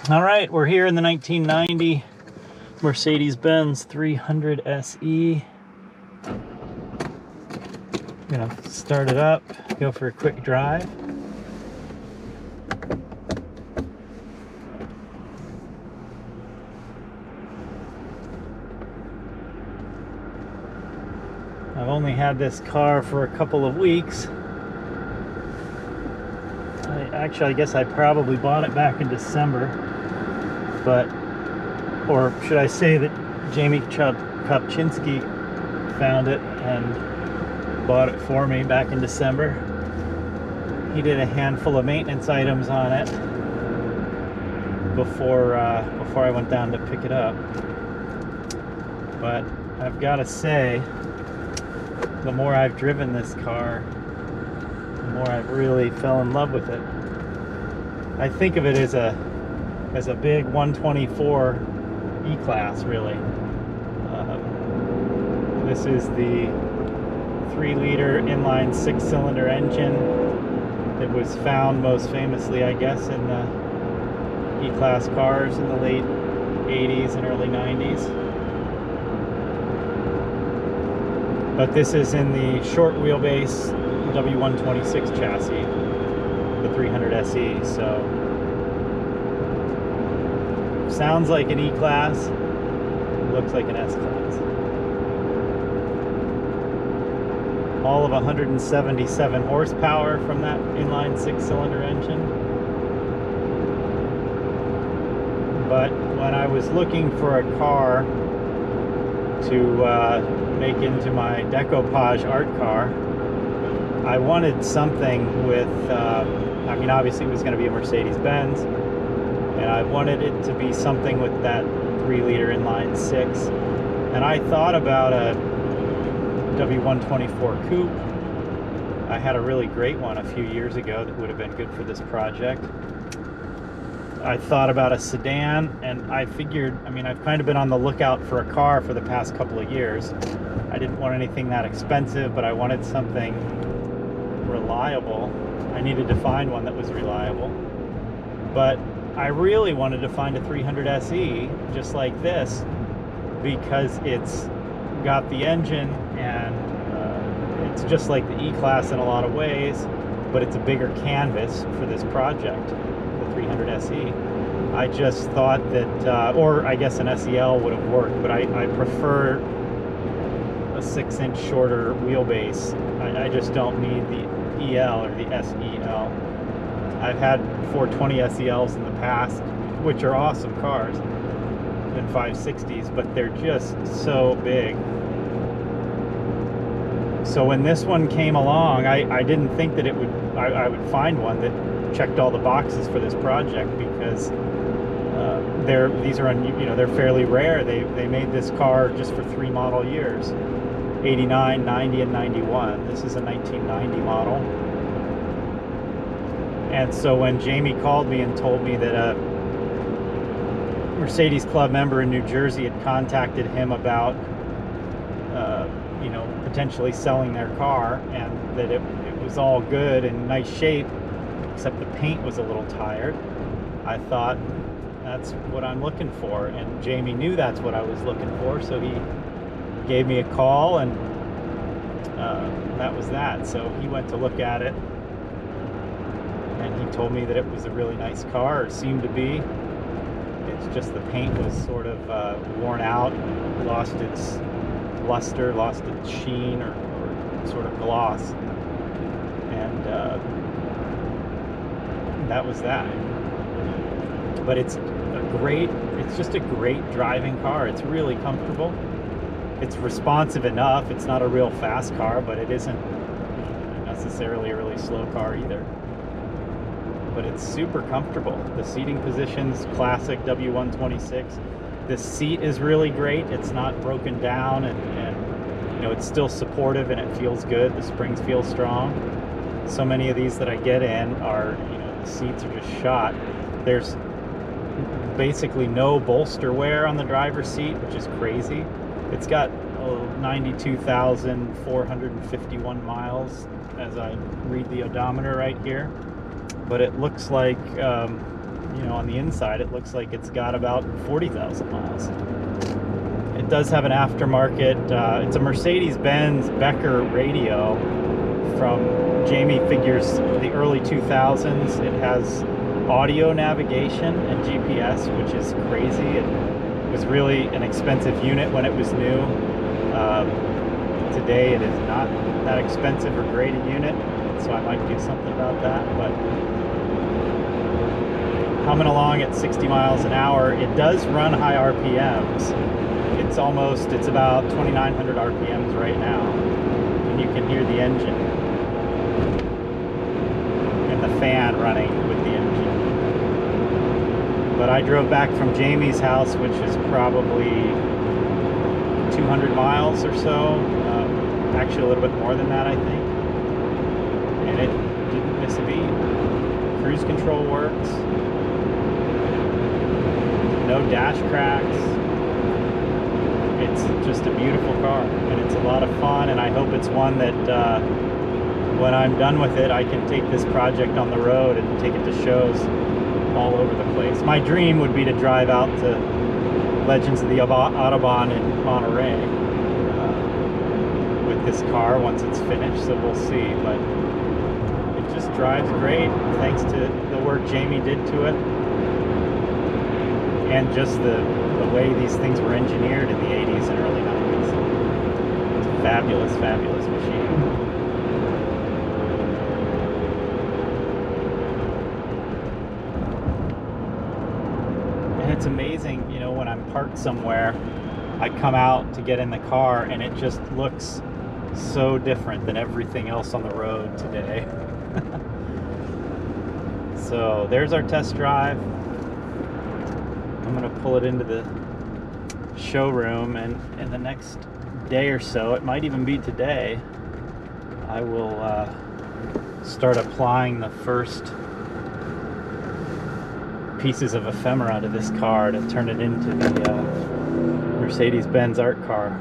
All right, we're here in the 1990 Mercedes-Benz 300SE. I'm gonna start it up, go for a quick drive. I've only had this car for a couple of weeks. I guess I probably bought it back in December, or should I say that Jamie Kopczynski found it and bought it for me back in December. He did a handful of maintenance items on it before I went down to pick it up. But I've got to say, the more I've driven this car, the more I've really fell in love with it. I think of it as a big 124 E-Class, really. This is the 3-liter inline 6-cylinder engine. It was found most famously, I guess, in the E-Class cars in the late 80s and early 90s. But this is in the short wheelbase W126 chassis, the 300SE, so sounds like an E-Class, looks like an S-Class. All of 177 horsepower from that inline 6-cylinder engine. But when I was looking for a car to make into my Decoupage art car, I wanted something with, I mean, obviously it was going to be a Mercedes-Benz, and I wanted it to be something with that 3-liter inline 6. And I thought about a W124 coupe. I had a really great one a few years ago that would have been good for this project. I thought about a sedan, and I figured, I mean, I've kind of been on the lookout for a car for the past couple of years. I didn't want anything that expensive, but I wanted something reliable. I needed to find one that was reliable. But I really wanted to find a 300SE just like this, because it's got the engine and it's just like the E-Class in a lot of ways, but it's a bigger canvas for this project, the 300SE. I just thought that, or I guess an SEL would have worked, but I prefer a 6-inch shorter wheelbase. I just don't need the EL or the SEL. I've had 420 SELs in the past, which are awesome cars, and 560s, but they're just so big. So when this one came along, I didn't think that I would find one that checked all the boxes for this project, because these are, they're fairly rare. They made this car just for 3 model years, 89, 90, and 91. This is a 1990 model. And so when Jamie called me and told me that a Mercedes Club member in New Jersey had contacted him about potentially selling their car, and that it was all good and nice shape, except the paint was a little tired, I thought, that's what I'm looking for. And Jamie knew that's what I was looking for, so he gave me a call, and that was that. So he went to look at it, and he told me that it was a really nice car. It seemed to be. It's just the paint was sort of worn out, lost its luster, lost its sheen, or sort of gloss, and that was that. But it's just a great driving car. It's really comfortable. It's responsive enough. It's not a real fast car, but it isn't necessarily a really slow car either. But it's super comfortable. The seating position's classic W126. The seat is really great. It's not broken down, and it's still supportive, and it feels good. The springs feel strong. So many of these that I get in are, the seats are just shot. There's basically no bolster wear on the driver's seat, which is crazy. It's got 92,451 miles as I read the odometer right here. But it looks like you know, on the inside it looks like it's got about 40,000 miles. It does have an aftermarket, it's a Mercedes-Benz Becker radio from, Jamie figures, the early 2000s. It has audio navigation and GPS, which is crazy. It was really an expensive unit when it was new. Today it is not that expensive or great a unit, so I might do something about that. But coming along at 60 miles an hour, it does run high RPMs. It's about 2,900 RPMs right now, and you can hear the engine and the fan running with the engine. But I drove back from Jamie's house, which is probably 200 miles or so, actually a little bit more than that, I think, and it didn't miss a beat. Cruise control works, no dash cracks. It's just a beautiful car, and it's a lot of fun, and I hope it's one that when I'm done with it, I can take this project on the road and take it to shows all over the place. My dream would be to drive out to Legends of the Autobahn in Monterey with this car once it's finished, so we'll see. But it just drives great thanks to the work Jamie did to it, and just the way these things were engineered in the 80s and early 90s. It's a fabulous, fabulous machine. And it's amazing, you know, when I'm parked somewhere, I come out to get in the car and it just looks so different than everything else on the road today. So there's our test drive. I'm going to pull it into the showroom, and in the next day or so, it might even be today, I will start applying the first pieces of ephemera to this car to turn it into the Mercedes-Benz art car.